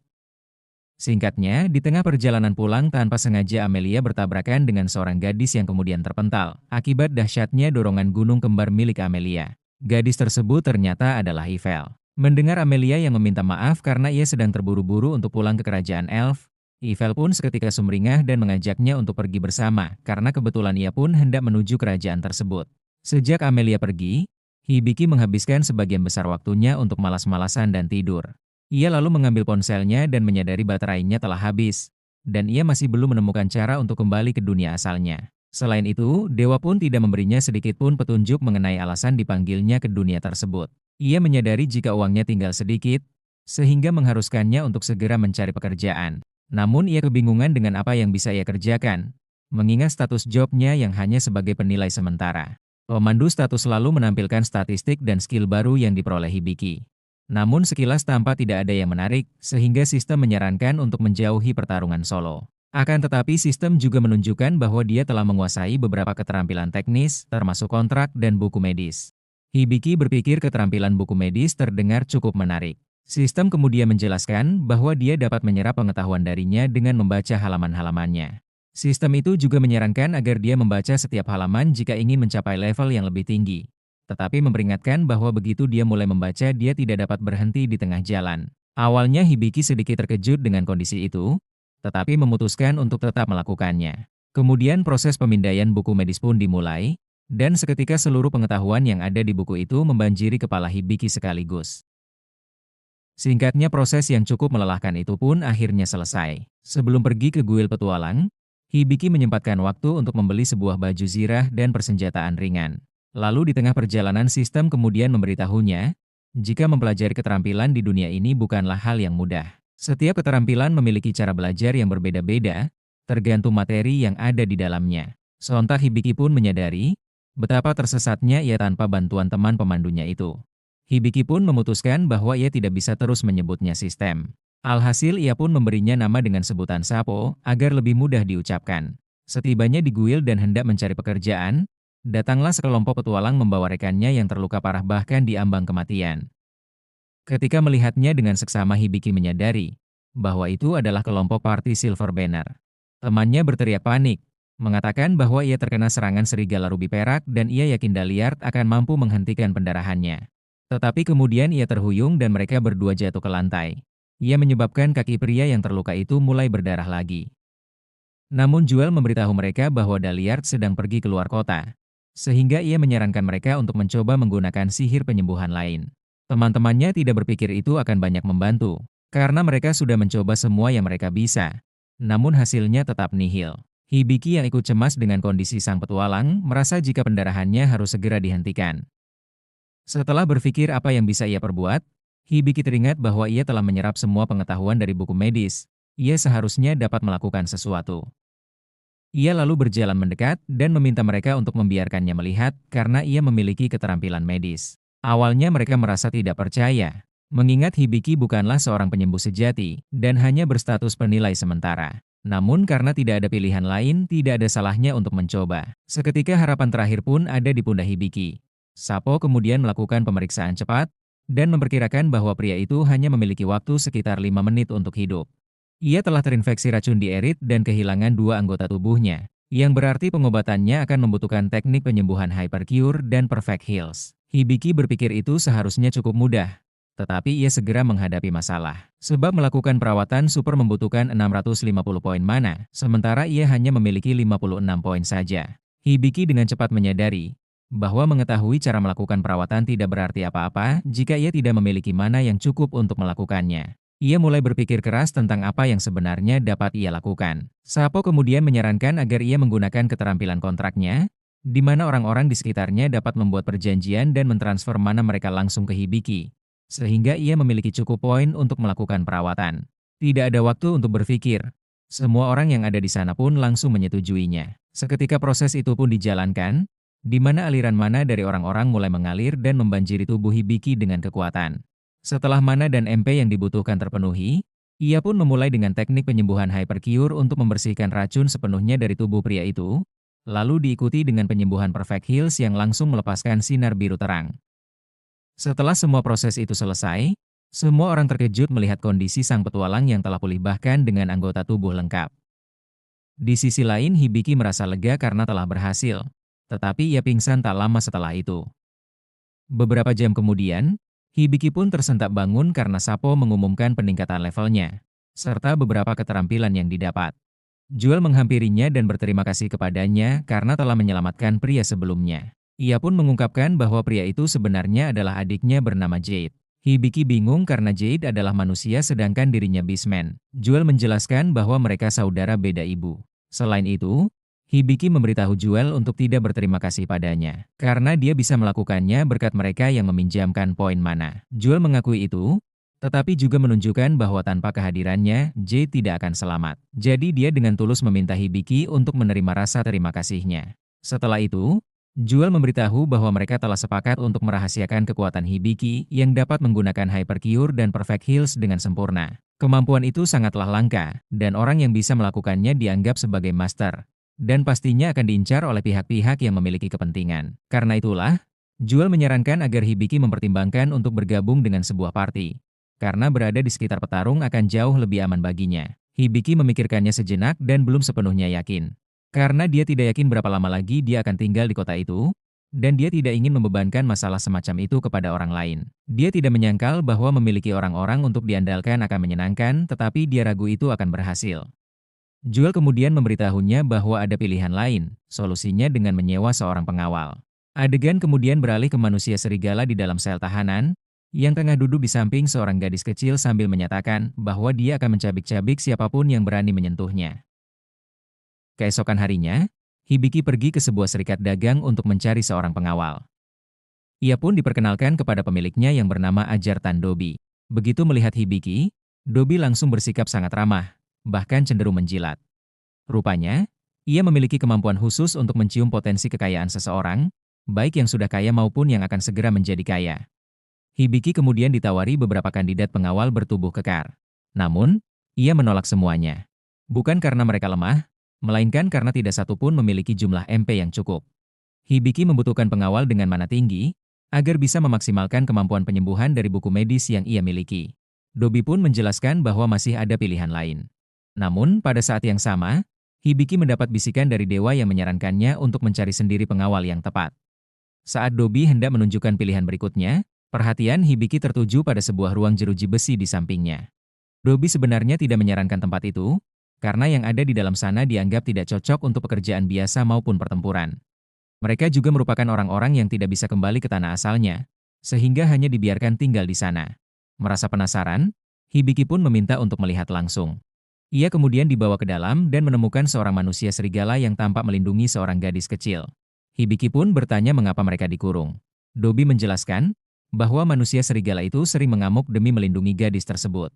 [SPEAKER 1] Singkatnya, di tengah perjalanan pulang tanpa sengaja Amelia bertabrakan dengan seorang gadis yang kemudian terpental, akibat dahsyatnya dorongan gunung kembar milik Amelia. Gadis tersebut ternyata adalah Ivel. Mendengar Amelia yang meminta maaf karena ia sedang terburu-buru untuk pulang ke kerajaan Elf, Ivel pun seketika sumringah dan mengajaknya untuk pergi bersama, karena kebetulan ia pun hendak menuju kerajaan tersebut. Sejak Amelia pergi, Hibiki menghabiskan sebagian besar waktunya untuk malas-malasan dan tidur. Ia lalu mengambil ponselnya dan menyadari baterainya telah habis, dan ia masih belum menemukan cara untuk kembali ke dunia asalnya. Selain itu, dewa pun tidak memberinya sedikit pun petunjuk mengenai alasan dipanggilnya ke dunia tersebut. Ia menyadari jika uangnya tinggal sedikit, sehingga mengharuskannya untuk segera mencari pekerjaan. Namun ia kebingungan dengan apa yang bisa ia kerjakan, mengingat status jobnya yang hanya sebagai penilai sementara. Pemandu status selalu menampilkan statistik dan skill baru yang diperoleh Hibiki. Namun sekilas tampak tidak ada yang menarik, sehingga sistem menyarankan untuk menjauhi pertarungan solo. Akan tetapi sistem juga menunjukkan bahwa dia telah menguasai beberapa keterampilan teknis, termasuk kontrak dan buku medis. Hibiki berpikir keterampilan buku medis terdengar cukup menarik. Sistem kemudian menjelaskan bahwa dia dapat menyerap pengetahuan darinya dengan membaca halaman-halamannya. Sistem itu juga menyarankan agar dia membaca setiap halaman jika ingin mencapai level yang lebih tinggi. Tetapi memperingatkan bahwa begitu dia mulai membaca, dia tidak dapat berhenti di tengah jalan. Awalnya Hibiki sedikit terkejut dengan kondisi itu, tetapi memutuskan untuk tetap melakukannya. Kemudian proses pemindaian buku medis pun dimulai, dan seketika seluruh pengetahuan yang ada di buku itu membanjiri kepala Hibiki sekaligus. Singkatnya proses yang cukup melelahkan itu pun akhirnya selesai. Sebelum pergi ke kuil petualang, Hibiki menyempatkan waktu untuk membeli sebuah baju zirah dan persenjataan ringan. Lalu di tengah perjalanan sistem kemudian memberitahunya, jika mempelajari keterampilan di dunia ini bukanlah hal yang mudah. Setiap keterampilan memiliki cara belajar yang berbeda-beda, tergantung materi yang ada di dalamnya. Sontak Hibiki pun menyadari, betapa tersesatnya ia tanpa bantuan teman pemandunya itu. Hibiki pun memutuskan bahwa ia tidak bisa terus menyebutnya sistem. Alhasil ia pun memberinya nama dengan sebutan Sapo, agar lebih mudah diucapkan. Setibanya di kuil dan hendak mencari pekerjaan, datanglah sekelompok petualang membawa rekannya yang terluka parah bahkan di ambang kematian. Ketika melihatnya dengan seksama Hibiki menyadari bahwa itu adalah kelompok party Silver Banner. Temannya berteriak panik, mengatakan bahwa ia terkena serangan serigala rubi perak dan ia yakin Daliart akan mampu menghentikan pendarahannya. Tetapi kemudian ia terhuyung dan mereka berdua jatuh ke lantai. Ia menyebabkan kaki pria yang terluka itu mulai berdarah lagi. Namun Juel memberitahu mereka bahwa Daliart sedang pergi keluar kota, sehingga ia menyarankan mereka untuk mencoba menggunakan sihir penyembuhan lain. Teman-temannya tidak berpikir itu akan banyak membantu, karena mereka sudah mencoba semua yang mereka bisa. Namun hasilnya tetap nihil. Hibiki yang ikut cemas dengan kondisi sang petualang, merasa jika pendarahannya harus segera dihentikan. Setelah berpikir apa yang bisa ia perbuat, Hibiki teringat bahwa ia telah menyerap semua pengetahuan dari buku medis. Ia seharusnya dapat melakukan sesuatu. Ia lalu berjalan mendekat dan meminta mereka untuk membiarkannya melihat karena ia memiliki keterampilan medis. Awalnya mereka merasa tidak percaya, mengingat Hibiki bukanlah seorang penyembuh sejati dan hanya berstatus penilai sementara. Namun karena tidak ada pilihan lain, tidak ada salahnya untuk mencoba. Seketika harapan terakhir pun ada di pundak Hibiki. Sapo kemudian melakukan pemeriksaan cepat, dan memperkirakan bahwa pria itu hanya memiliki waktu sekitar 5 menit untuk hidup. Ia telah terinfeksi racun dierit dan kehilangan 2 anggota tubuhnya, yang berarti pengobatannya akan membutuhkan teknik penyembuhan Hypercure dan Perfect Heals. Hibiki berpikir itu seharusnya cukup mudah, tetapi ia segera menghadapi masalah. Sebab melakukan perawatan super membutuhkan 650 poin mana, sementara ia hanya memiliki 56 poin saja. Hibiki dengan cepat menyadari bahwa mengetahui cara melakukan perawatan tidak berarti apa-apa jika ia tidak memiliki mana yang cukup untuk melakukannya. Ia mulai berpikir keras tentang apa yang sebenarnya dapat ia lakukan. Sapo kemudian menyarankan agar ia menggunakan keterampilan kontraknya di mana orang-orang di sekitarnya dapat membuat perjanjian dan mentransfer mana mereka langsung ke Hibiki, sehingga ia memiliki cukup poin untuk melakukan perawatan. Tidak ada waktu untuk berpikir. Semua orang yang ada di sana pun langsung menyetujuinya. Seketika proses itu pun dijalankan, di mana aliran mana dari orang-orang mulai mengalir dan membanjiri tubuh Hibiki dengan kekuatan. Setelah mana dan MP yang dibutuhkan terpenuhi, ia pun memulai dengan teknik penyembuhan Hypercure untuk membersihkan racun sepenuhnya dari tubuh pria itu, lalu diikuti dengan penyembuhan Perfect Heals yang langsung melepaskan sinar biru terang. Setelah semua proses itu selesai, semua orang terkejut melihat kondisi sang petualang yang telah pulih bahkan dengan anggota tubuh lengkap. Di sisi lain, Hibiki merasa lega karena telah berhasil, tetapi ia pingsan tak lama setelah itu. Beberapa jam kemudian, Hibiki pun tersentak bangun karena Sapo mengumumkan peningkatan levelnya, serta beberapa keterampilan yang didapat. Jewel menghampirinya dan berterima kasih kepadanya karena telah menyelamatkan pria sebelumnya. Ia pun mengungkapkan bahwa pria itu sebenarnya adalah adiknya bernama Jade. Hibiki bingung karena Jade adalah manusia sedangkan dirinya Beastman. Jewel menjelaskan bahwa mereka saudara beda ibu. Selain itu, Hibiki memberitahu Jewel untuk tidak berterima kasih padanya, karena dia bisa melakukannya berkat mereka yang meminjamkan poin mana. Jewel mengakui itu, tetapi juga menunjukkan bahwa tanpa kehadirannya, Jade tidak akan selamat. Jadi dia dengan tulus meminta Hibiki untuk menerima rasa terima kasihnya. Setelah itu, Jewel memberitahu bahwa mereka telah sepakat untuk merahasiakan kekuatan Hibiki yang dapat menggunakan Hypercure dan Perfect Heals dengan sempurna. Kemampuan itu sangatlah langka, dan orang yang bisa melakukannya dianggap sebagai master. Dan pastinya akan diincar oleh pihak-pihak yang memiliki kepentingan. Karena itulah, Jewel menyarankan agar Hibiki mempertimbangkan untuk bergabung dengan sebuah party. Karena berada di sekitar petarung akan jauh lebih aman baginya. Hibiki memikirkannya sejenak dan belum sepenuhnya yakin. Karena dia tidak yakin berapa lama lagi dia akan tinggal di kota itu, dan dia tidak ingin membebankan masalah semacam itu kepada orang lain. Dia tidak menyangkal bahwa memiliki orang-orang untuk diandalkan akan menyenangkan, tetapi dia ragu itu akan berhasil. Jewel kemudian memberitahunya bahwa ada pilihan lain, solusinya dengan menyewa seorang pengawal. Adegan kemudian beralih ke manusia serigala di dalam sel tahanan, yang tengah duduk di samping seorang gadis kecil sambil menyatakan bahwa dia akan mencabik-cabik siapapun yang berani menyentuhnya. Keesokan harinya, Hibiki pergi ke sebuah serikat dagang untuk mencari seorang pengawal. Ia pun diperkenalkan kepada pemiliknya yang bernama Ajartan Dobi. Begitu melihat Hibiki, Dobi langsung bersikap sangat ramah, bahkan cenderung menjilat. Rupanya, ia memiliki kemampuan khusus untuk mencium potensi kekayaan seseorang, baik yang sudah kaya maupun yang akan segera menjadi kaya. Hibiki kemudian ditawari beberapa kandidat pengawal bertubuh kekar. Namun, ia menolak semuanya. Bukan karena mereka lemah, melainkan karena tidak satu pun memiliki jumlah MP yang cukup. Hibiki membutuhkan pengawal dengan mana tinggi, agar bisa memaksimalkan kemampuan penyembuhan dari buku medis yang ia miliki. Dobi pun menjelaskan bahwa masih ada pilihan lain. Namun, pada saat yang sama, Hibiki mendapat bisikan dari dewa yang menyarankannya untuk mencari sendiri pengawal yang tepat. Saat Dobi hendak menunjukkan pilihan berikutnya, perhatian Hibiki tertuju pada sebuah ruang jeruji besi di sampingnya. Dobi sebenarnya tidak menyarankan tempat itu, karena yang ada di dalam sana dianggap tidak cocok untuk pekerjaan biasa maupun pertempuran. Mereka juga merupakan orang-orang yang tidak bisa kembali ke tanah asalnya, sehingga hanya dibiarkan tinggal di sana. Merasa penasaran, Hibiki pun meminta untuk melihat langsung. Ia kemudian dibawa ke dalam dan menemukan seorang manusia serigala yang tampak melindungi seorang gadis kecil. Hibiki pun bertanya mengapa mereka dikurung. Dobi menjelaskan bahwa manusia serigala itu sering mengamuk demi melindungi gadis tersebut.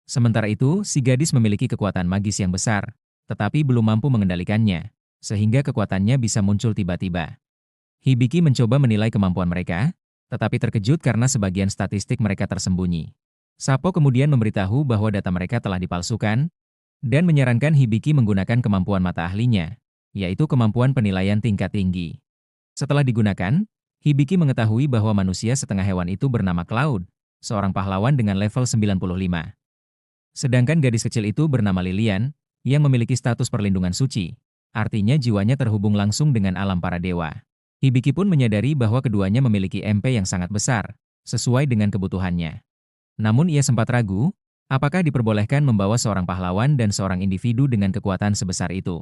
[SPEAKER 1] Sementara itu, si gadis memiliki kekuatan magis yang besar, tetapi belum mampu mengendalikannya, sehingga kekuatannya bisa muncul tiba-tiba. Hibiki mencoba menilai kemampuan mereka, tetapi terkejut karena sebagian statistik mereka tersembunyi. Sapo kemudian memberitahu bahwa data mereka telah dipalsukan, dan menyarankan Hibiki menggunakan kemampuan mata ahlinya, yaitu kemampuan penilaian tingkat tinggi. Setelah digunakan, Hibiki mengetahui bahwa manusia setengah hewan itu bernama Cloud, seorang pahlawan dengan level 95. Sedangkan gadis kecil itu bernama Lilian, yang memiliki status perlindungan suci, artinya jiwanya terhubung langsung dengan alam para dewa. Hibiki pun menyadari bahwa keduanya memiliki MP yang sangat besar, sesuai dengan kebutuhannya. Namun ia sempat ragu, apakah diperbolehkan membawa seorang pahlawan dan seorang individu dengan kekuatan sebesar itu.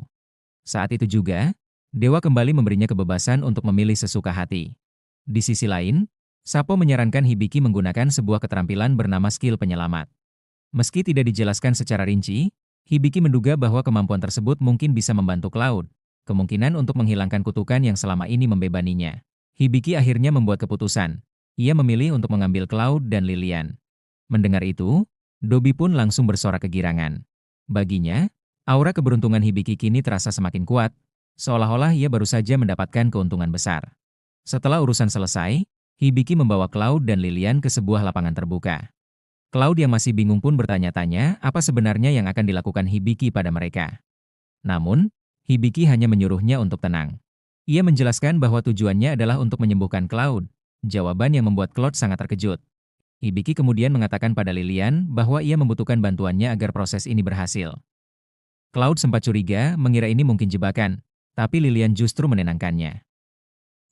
[SPEAKER 1] Saat itu juga, dewa kembali memberinya kebebasan untuk memilih sesuka hati. Di sisi lain, Sapo menyarankan Hibiki menggunakan sebuah keterampilan bernama skill penyelamat. Meski tidak dijelaskan secara rinci, Hibiki menduga bahwa kemampuan tersebut mungkin bisa membantu Cloud, kemungkinan untuk menghilangkan kutukan yang selama ini membebaninya. Hibiki akhirnya membuat keputusan. Ia memilih untuk mengambil Cloud dan Lilian. Mendengar itu, Dobby pun langsung bersorak kegirangan. Baginya, aura keberuntungan Hibiki kini terasa semakin kuat, seolah-olah ia baru saja mendapatkan keuntungan besar. Setelah urusan selesai, Hibiki membawa Cloud dan Lilian ke sebuah lapangan terbuka. Cloud yang masih bingung pun bertanya-tanya apa sebenarnya yang akan dilakukan Hibiki pada mereka. Namun, Hibiki hanya menyuruhnya untuk tenang. Ia menjelaskan bahwa tujuannya adalah untuk menyembuhkan Cloud, jawaban yang membuat Cloud sangat terkejut. Hibiki kemudian mengatakan pada Lilian bahwa ia membutuhkan bantuannya agar proses ini berhasil. Cloud sempat curiga mengira ini mungkin jebakan, tapi Lilian justru menenangkannya.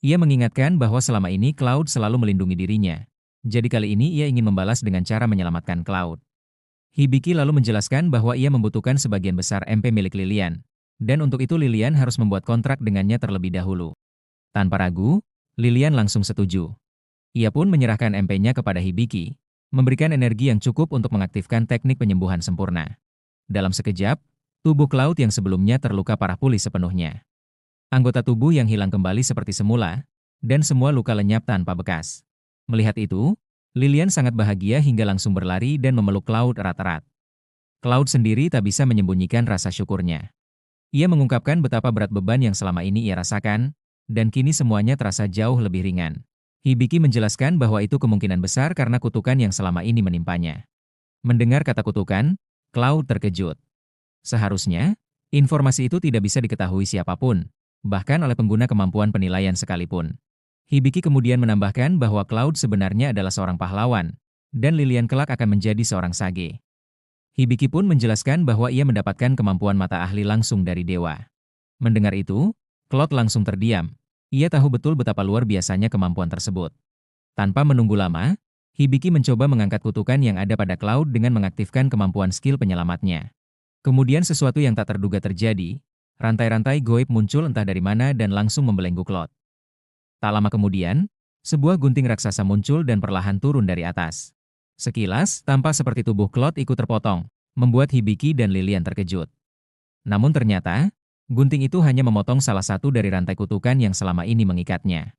[SPEAKER 1] Ia mengingatkan bahwa selama ini Cloud selalu melindungi dirinya. Jadi kali ini ia ingin membalas dengan cara menyelamatkan Cloud. Hibiki lalu menjelaskan bahwa ia membutuhkan sebagian besar MP milik Lilian. Dan untuk itu Lilian harus membuat kontrak dengannya terlebih dahulu. Tanpa ragu, Lilian langsung setuju. Ia pun menyerahkan MP-nya kepada Hibiki, memberikan energi yang cukup untuk mengaktifkan teknik penyembuhan sempurna. Dalam sekejap, tubuh Cloud yang sebelumnya terluka parah pulih sepenuhnya. Anggota tubuh yang hilang kembali seperti semula, dan semua luka lenyap tanpa bekas. Melihat itu, Lilian sangat bahagia hingga langsung berlari dan memeluk Cloud erat-erat. Cloud sendiri tak bisa menyembunyikan rasa syukurnya. Ia mengungkapkan betapa berat beban yang selama ini ia rasakan, dan kini semuanya terasa jauh lebih ringan. Hibiki menjelaskan bahwa itu kemungkinan besar karena kutukan yang selama ini menimpanya. Mendengar kata kutukan, Cloud terkejut. Seharusnya, informasi itu tidak bisa diketahui siapapun, bahkan oleh pengguna kemampuan penilaian sekalipun. Hibiki kemudian menambahkan bahwa Cloud sebenarnya adalah seorang pahlawan, dan Lilian kelak akan menjadi seorang sage. Hibiki pun menjelaskan bahwa ia mendapatkan kemampuan mata ahli langsung dari dewa. Mendengar itu, Cloud langsung terdiam. Ia tahu betul betapa luar biasanya kemampuan tersebut. Tanpa menunggu lama, Hibiki mencoba mengangkat kutukan yang ada pada Cloud dengan mengaktifkan kemampuan skill penyelamatnya. Kemudian sesuatu yang tak terduga terjadi, rantai-rantai goib muncul entah dari mana dan langsung membelenggu Cloud. Tak lama kemudian, sebuah gunting raksasa muncul dan perlahan turun dari atas. Sekilas, tampak seperti tubuh Cloud ikut terpotong, membuat Hibiki dan Lilian terkejut. Namun ternyata, gunting itu hanya memotong salah satu dari rantai kutukan yang selama ini mengikatnya.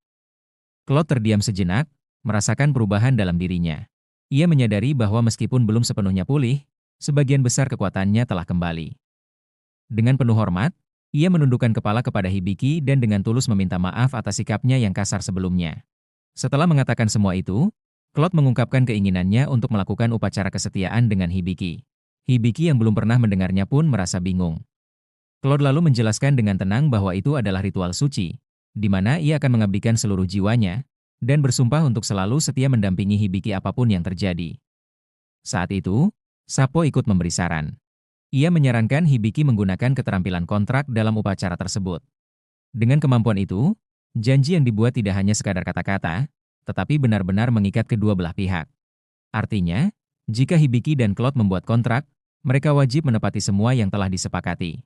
[SPEAKER 1] Cloud terdiam sejenak, merasakan perubahan dalam dirinya. Ia menyadari bahwa meskipun belum sepenuhnya pulih, sebagian besar kekuatannya telah kembali. Dengan penuh hormat, ia menundukkan kepala kepada Hibiki dan dengan tulus meminta maaf atas sikapnya yang kasar sebelumnya. Setelah mengatakan semua itu, Cloud mengungkapkan keinginannya untuk melakukan upacara kesetiaan dengan Hibiki. Hibiki yang belum pernah mendengarnya pun merasa bingung. Cloud lalu menjelaskan dengan tenang bahwa itu adalah ritual suci, di mana ia akan mengabdikan seluruh jiwanya, dan bersumpah untuk selalu setia mendampingi Hibiki apapun yang terjadi. Saat itu, Sapo ikut memberi saran. Ia menyarankan Hibiki menggunakan keterampilan kontrak dalam upacara tersebut. Dengan kemampuan itu, janji yang dibuat tidak hanya sekadar kata-kata, tetapi benar-benar mengikat kedua belah pihak. Artinya, jika Hibiki dan Cloud membuat kontrak, mereka wajib menepati semua yang telah disepakati.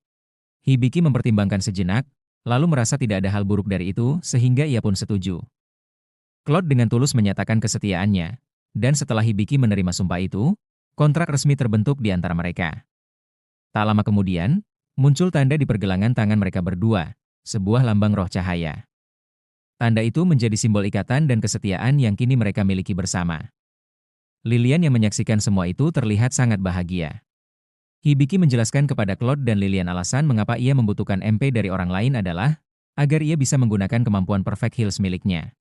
[SPEAKER 1] Hibiki mempertimbangkan sejenak, lalu merasa tidak ada hal buruk dari itu sehingga ia pun setuju. Cloud dengan tulus menyatakan kesetiaannya, dan setelah Hibiki menerima sumpah itu, kontrak resmi terbentuk di antara mereka. Tak lama kemudian, muncul tanda di pergelangan tangan mereka berdua, sebuah lambang roh cahaya. Tanda itu menjadi simbol ikatan dan kesetiaan yang kini mereka miliki bersama. Lilian yang menyaksikan semua itu terlihat sangat bahagia. Hibiki menjelaskan kepada Cloud dan Lilian alasan mengapa ia membutuhkan MP dari orang lain adalah agar ia bisa menggunakan kemampuan Perfect Heals miliknya.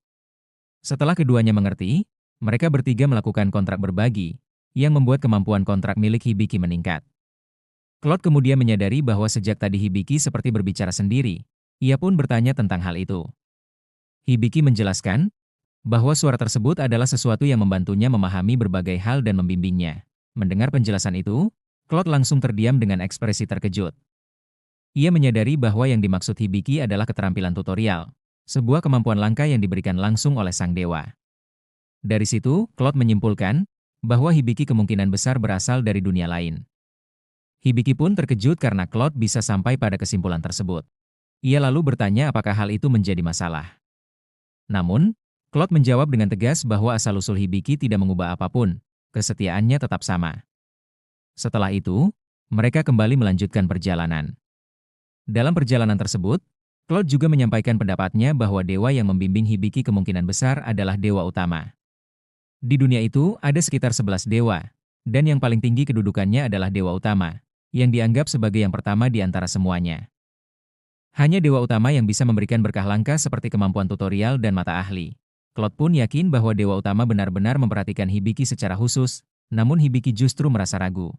[SPEAKER 1] Setelah keduanya mengerti, mereka bertiga melakukan kontrak berbagi, yang membuat kemampuan kontrak milik Hibiki meningkat. Cloud kemudian menyadari bahwa sejak tadi Hibiki seperti berbicara sendiri, ia pun bertanya tentang hal itu. Hibiki menjelaskan bahwa suara tersebut adalah sesuatu yang membantunya memahami berbagai hal dan membimbingnya. Mendengar penjelasan itu, Cloud langsung terdiam dengan ekspresi terkejut. Ia menyadari bahwa yang dimaksud Hibiki adalah keterampilan tutorial, sebuah kemampuan langka yang diberikan langsung oleh sang dewa. Dari situ, Cloud menyimpulkan bahwa Hibiki kemungkinan besar berasal dari dunia lain. Hibiki pun terkejut karena Cloud bisa sampai pada kesimpulan tersebut. Ia lalu bertanya apakah hal itu menjadi masalah. Namun, Cloud menjawab dengan tegas bahwa asal-usul Hibiki tidak mengubah apapun, kesetiaannya tetap sama. Setelah itu, mereka kembali melanjutkan perjalanan. Dalam perjalanan tersebut, Claude juga menyampaikan pendapatnya bahwa dewa yang membimbing Hibiki kemungkinan besar adalah dewa utama. Di dunia itu ada sekitar 11 dewa, dan yang paling tinggi kedudukannya adalah dewa utama, yang dianggap sebagai yang pertama di antara semuanya. Hanya dewa utama yang bisa memberikan berkah langka seperti kemampuan tutorial dan mata ahli. Claude pun yakin bahwa dewa utama benar-benar memperhatikan Hibiki secara khusus, namun Hibiki justru merasa ragu.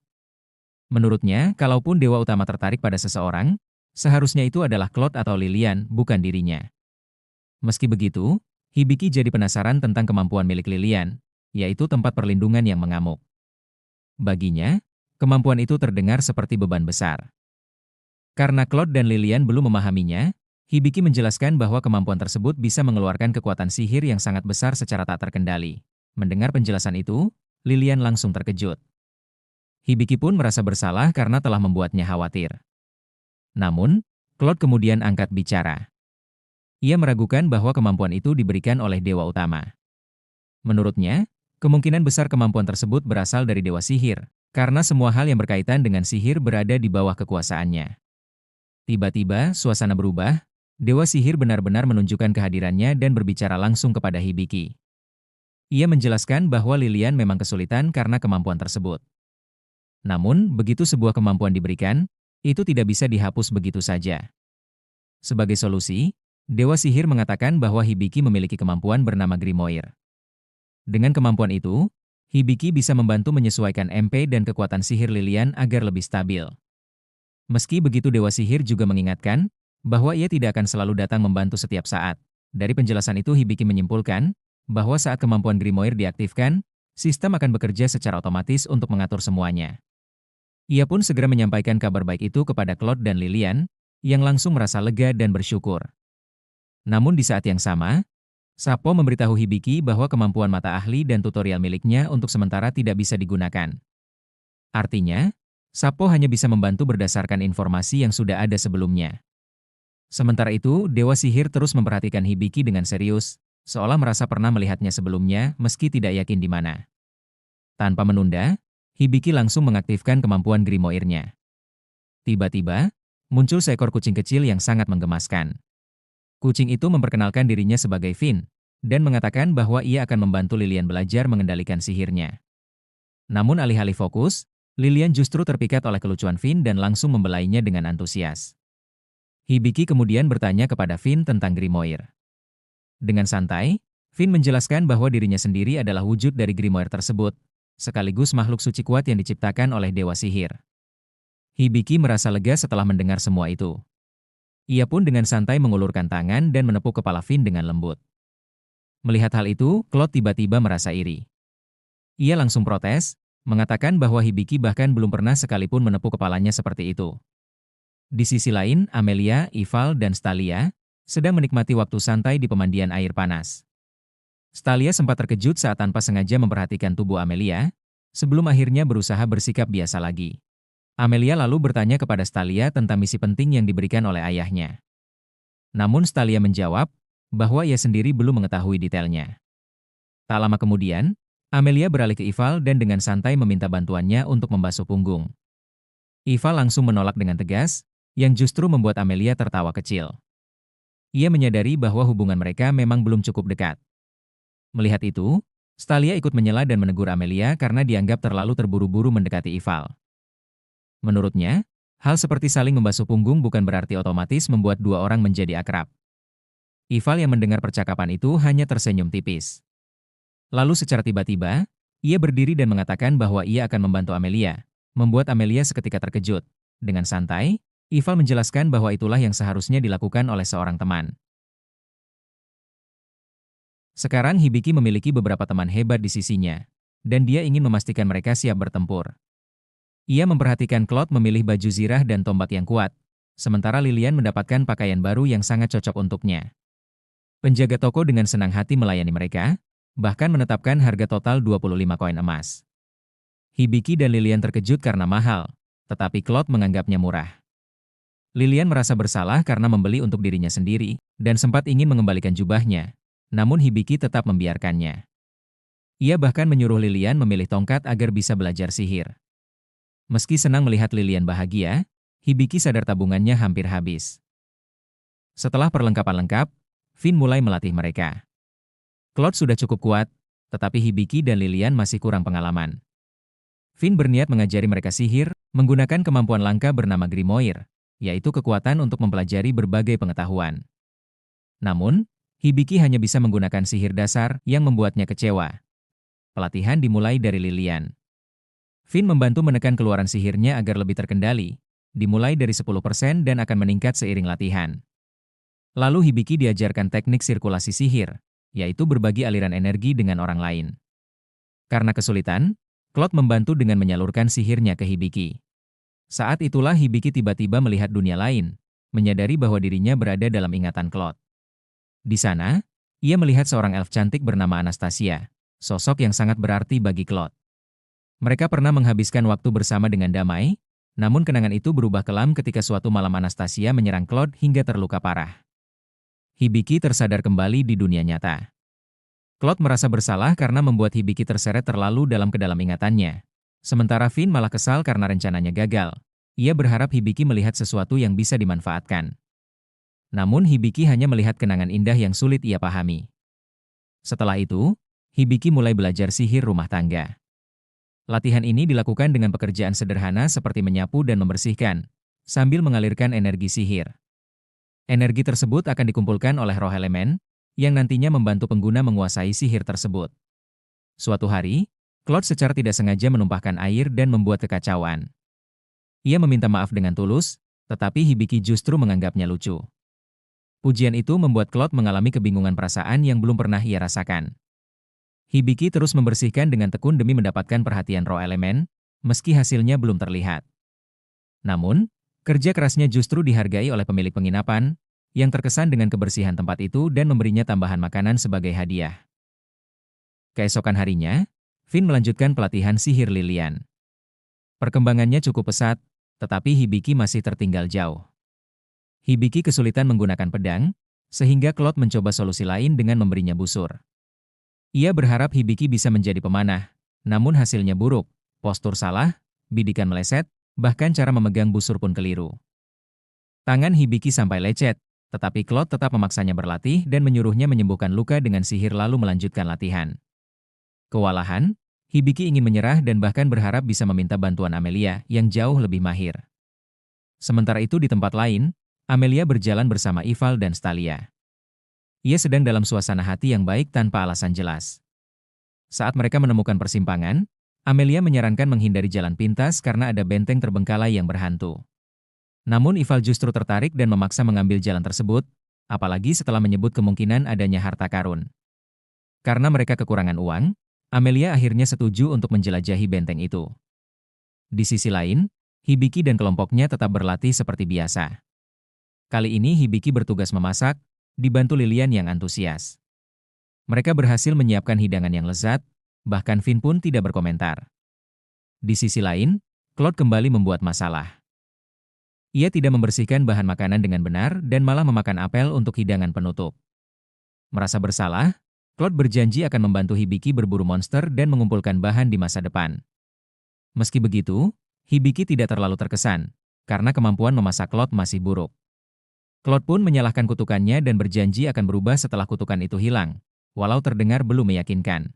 [SPEAKER 1] Menurutnya, kalaupun dewa utama tertarik pada seseorang, seharusnya itu adalah Claude atau Lilian, bukan dirinya. Meski begitu, Hibiki jadi penasaran tentang kemampuan milik Lilian, yaitu tempat perlindungan yang mengamuk. Baginya, kemampuan itu terdengar seperti beban besar. Karena Claude dan Lilian belum memahaminya, Hibiki menjelaskan bahwa kemampuan tersebut bisa mengeluarkan kekuatan sihir yang sangat besar secara tak terkendali. Mendengar penjelasan itu, Lilian langsung terkejut. Hibiki pun merasa bersalah karena telah membuatnya khawatir. Namun, Claude kemudian angkat bicara. Ia meragukan bahwa kemampuan itu diberikan oleh dewa utama. Menurutnya, kemungkinan besar kemampuan tersebut berasal dari dewa sihir, karena semua hal yang berkaitan dengan sihir berada di bawah kekuasaannya. Tiba-tiba, suasana berubah, dewa sihir benar-benar menunjukkan kehadirannya dan berbicara langsung kepada Hibiki. Ia menjelaskan bahwa Lilian memang kesulitan karena kemampuan tersebut. Namun, begitu sebuah kemampuan diberikan, itu tidak bisa dihapus begitu saja. Sebagai solusi, dewa sihir mengatakan bahwa Hibiki memiliki kemampuan bernama Grimoire. Dengan kemampuan itu, Hibiki bisa membantu menyesuaikan MP dan kekuatan sihir Lilian agar lebih stabil. Meski begitu, dewa sihir juga mengingatkan bahwa ia tidak akan selalu datang membantu setiap saat. Dari penjelasan itu Hibiki menyimpulkan bahwa saat kemampuan Grimoire diaktifkan, sistem akan bekerja secara otomatis untuk mengatur semuanya. Ia pun segera menyampaikan kabar baik itu kepada Claude dan Lilian, yang langsung merasa lega dan bersyukur. Namun di saat yang sama, Sapo memberitahu Hibiki bahwa kemampuan mata ahli dan tutorial miliknya untuk sementara tidak bisa digunakan. Artinya, Sapo hanya bisa membantu berdasarkan informasi yang sudah ada sebelumnya. Sementara itu, dewa sihir terus memperhatikan Hibiki dengan serius, seolah merasa pernah melihatnya sebelumnya meski tidak yakin di mana. Tanpa menunda, Hibiki langsung mengaktifkan kemampuan Grimoire-nya. Tiba-tiba, muncul seekor kucing kecil yang sangat menggemaskan. Kucing itu memperkenalkan dirinya sebagai Finn, dan mengatakan bahwa ia akan membantu Lilian belajar mengendalikan sihirnya. Namun alih-alih fokus, Lilian justru terpikat oleh kelucuan Finn dan langsung membelainya dengan antusias. Hibiki kemudian bertanya kepada Finn tentang Grimoire. Dengan santai, Finn menjelaskan bahwa dirinya sendiri adalah wujud dari Grimoire tersebut, sekaligus makhluk suci kuat yang diciptakan oleh dewa sihir. Hibiki merasa lega setelah mendengar semua itu. Ia pun dengan santai mengulurkan tangan dan menepuk kepala Finn dengan lembut. Melihat hal itu, Claude tiba-tiba merasa iri. Ia langsung protes, mengatakan bahwa Hibiki bahkan belum pernah sekalipun menepuk kepalanya seperti itu. Di sisi lain, Amelia, Ival, dan Stalia sedang menikmati waktu santai di pemandian air panas. Stalia sempat terkejut saat tanpa sengaja memperhatikan tubuh Amelia, sebelum akhirnya berusaha bersikap biasa lagi. Amelia lalu bertanya kepada Stalia tentang misi penting yang diberikan oleh ayahnya. Namun Stalia menjawab bahwa ia sendiri belum mengetahui detailnya. Tak lama kemudian, Amelia beralih ke Ival dan dengan santai meminta bantuannya untuk membasuh punggung. Ival langsung menolak dengan tegas, yang justru membuat Amelia tertawa kecil. Ia menyadari bahwa hubungan mereka memang belum cukup dekat. Melihat itu, Stalia ikut menyela dan menegur Amelia karena dianggap terlalu terburu-buru mendekati Ival. Menurutnya, hal seperti saling membasuh punggung bukan berarti otomatis membuat dua orang menjadi akrab. Ival yang mendengar percakapan itu hanya tersenyum tipis. Lalu secara tiba-tiba, ia berdiri dan mengatakan bahwa ia akan membantu Amelia, membuat Amelia seketika terkejut. Dengan santai, Ival menjelaskan bahwa itulah yang seharusnya dilakukan oleh seorang teman. Sekarang Hibiki memiliki beberapa teman hebat di sisinya, dan dia ingin memastikan mereka siap bertempur. Ia memperhatikan Claude memilih baju zirah dan tombak yang kuat, sementara Lilian mendapatkan pakaian baru yang sangat cocok untuknya. Penjaga toko dengan senang hati melayani mereka, bahkan menetapkan harga total 25 koin emas. Hibiki dan Lilian terkejut karena mahal, tetapi Claude menganggapnya murah. Lilian merasa bersalah karena membeli untuk dirinya sendiri, dan sempat ingin mengembalikan jubahnya, namun Hibiki tetap membiarkannya. Ia bahkan menyuruh Lilian memilih tongkat agar bisa belajar sihir. Meski senang melihat Lilian bahagia, Hibiki sadar tabungannya hampir habis. Setelah perlengkapan lengkap, Finn mulai melatih mereka. Claude sudah cukup kuat, tetapi Hibiki dan Lilian masih kurang pengalaman. Finn berniat mengajari mereka sihir, menggunakan kemampuan langka bernama Grimoire, yaitu kekuatan untuk mempelajari berbagai pengetahuan. Namun, Hibiki hanya bisa menggunakan sihir dasar yang membuatnya kecewa. Pelatihan dimulai dari Lilian. Finn membantu menekan keluaran sihirnya agar lebih terkendali, dimulai dari 10% dan akan meningkat seiring latihan. Lalu Hibiki diajarkan teknik sirkulasi sihir, yaitu berbagi aliran energi dengan orang lain. Karena kesulitan, Claude membantu dengan menyalurkan sihirnya ke Hibiki. Saat itulah Hibiki tiba-tiba melihat dunia lain, menyadari bahwa dirinya berada dalam ingatan Claude. Di sana, ia melihat seorang elf cantik bernama Anastasia, sosok yang sangat berarti bagi Claude. Mereka pernah menghabiskan waktu bersama dengan damai, namun kenangan itu berubah kelam ketika suatu malam Anastasia menyerang Claude hingga terluka parah. Hibiki tersadar kembali di dunia nyata. Claude merasa bersalah karena membuat Hibiki terseret terlalu dalam ke dalam ingatannya. Sementara Finn malah kesal karena rencananya gagal. Ia berharap Hibiki melihat sesuatu yang bisa dimanfaatkan. Namun Hibiki hanya melihat kenangan indah yang sulit ia pahami. Setelah itu, Hibiki mulai belajar sihir rumah tangga. Latihan ini dilakukan dengan pekerjaan sederhana seperti menyapu dan membersihkan, sambil mengalirkan energi sihir. Energi tersebut akan dikumpulkan oleh roh elemen, yang nantinya membantu pengguna menguasai sihir tersebut. Suatu hari, Claude secara tidak sengaja menumpahkan air dan membuat kekacauan. Ia meminta maaf dengan tulus, tetapi Hibiki justru menganggapnya lucu. Pujian itu membuat Claude mengalami kebingungan perasaan yang belum pernah ia rasakan. Hibiki terus membersihkan dengan tekun demi mendapatkan perhatian roh elemen, meski hasilnya belum terlihat. Namun, kerja kerasnya justru dihargai oleh pemilik penginapan, yang terkesan dengan kebersihan tempat itu dan memberinya tambahan makanan sebagai hadiah. Keesokan harinya, Finn melanjutkan pelatihan sihir Lilian. Perkembangannya cukup pesat, tetapi Hibiki masih tertinggal jauh. Hibiki kesulitan menggunakan pedang, sehingga Claude mencoba solusi lain dengan memberinya busur. Ia berharap Hibiki bisa menjadi pemanah, namun hasilnya buruk, postur salah, bidikan meleset, bahkan cara memegang busur pun keliru. Tangan Hibiki sampai lecet, tetapi Claude tetap memaksanya berlatih dan menyuruhnya menyembuhkan luka dengan sihir lalu melanjutkan latihan. Kewalahan, Hibiki ingin menyerah dan bahkan berharap bisa meminta bantuan Amelia yang jauh lebih mahir. Sementara itu di tempat lain, Amelia berjalan bersama Ival dan Stalia. Ia sedang dalam suasana hati yang baik tanpa alasan jelas. Saat mereka menemukan persimpangan, Amelia menyarankan menghindari jalan pintas karena ada benteng terbengkalai yang berhantu. Namun Ival justru tertarik dan memaksa mengambil jalan tersebut, apalagi setelah menyebut kemungkinan adanya harta karun. Karena mereka kekurangan uang, Amelia akhirnya setuju untuk menjelajahi benteng itu. Di sisi lain, Hibiki dan kelompoknya tetap berlatih seperti biasa. Kali ini Hibiki bertugas memasak, dibantu Lilian yang antusias. Mereka berhasil menyiapkan hidangan yang lezat, bahkan Finn pun tidak berkomentar. Di sisi lain, Claude kembali membuat masalah. Ia tidak membersihkan bahan makanan dengan benar dan malah memakan apel untuk hidangan penutup. Merasa bersalah, Claude berjanji akan membantu Hibiki berburu monster dan mengumpulkan bahan di masa depan. Meski begitu, Hibiki tidak terlalu terkesan, karena kemampuan memasak Claude masih buruk. Claude pun menyalahkan kutukannya dan berjanji akan berubah setelah kutukan itu hilang, walau terdengar belum meyakinkan.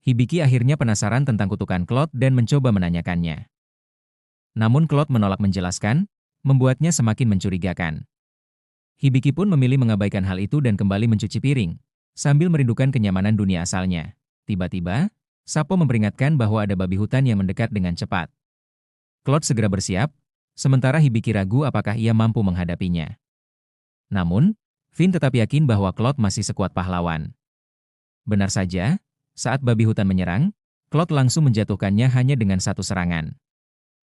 [SPEAKER 1] Hibiki akhirnya penasaran tentang kutukan Claude dan mencoba menanyakannya. Namun Claude menolak menjelaskan, membuatnya semakin mencurigakan. Hibiki pun memilih mengabaikan hal itu dan kembali mencuci piring, sambil merindukan kenyamanan dunia asalnya. Tiba-tiba, Sapo memperingatkan bahwa ada babi hutan yang mendekat dengan cepat. Claude segera bersiap, sementara Hibiki ragu apakah ia mampu menghadapinya. Namun, Finn tetap yakin bahwa Claude masih sekuat pahlawan. Benar saja, saat babi hutan menyerang, Claude langsung menjatuhkannya hanya dengan satu serangan.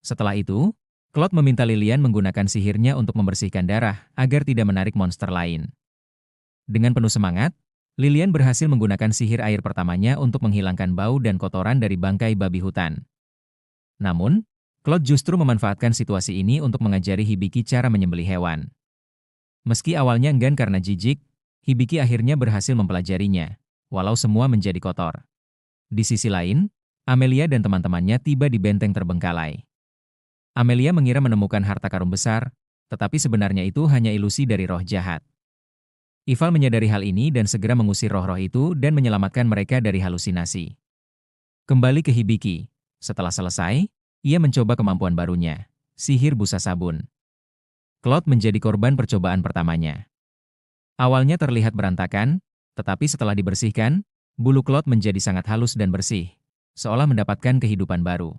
[SPEAKER 1] Setelah itu, Claude meminta Lilian menggunakan sihirnya untuk membersihkan darah agar tidak menarik monster lain. Dengan penuh semangat, Lilian berhasil menggunakan sihir air pertamanya untuk menghilangkan bau dan kotoran dari bangkai babi hutan. Namun, Claude justru memanfaatkan situasi ini untuk mengajari Hibiki cara menyembelih hewan. Meski awalnya enggan karena jijik, Hibiki akhirnya berhasil mempelajarinya, walau semua menjadi kotor. Di sisi lain, Amelia dan teman-temannya tiba di benteng terbengkalai. Amelia mengira menemukan harta karun besar, Tetapi sebenarnya itu hanya ilusi dari roh jahat. Ival menyadari hal ini dan segera mengusir roh-roh itu dan menyelamatkan mereka dari halusinasi. Kembali ke Hibiki. Setelah selesai, ia mencoba kemampuan barunya, sihir busa sabun. Claude menjadi korban percobaan pertamanya. Awalnya terlihat berantakan, tetapi setelah dibersihkan, bulu Claude menjadi sangat halus dan bersih, seolah mendapatkan kehidupan baru.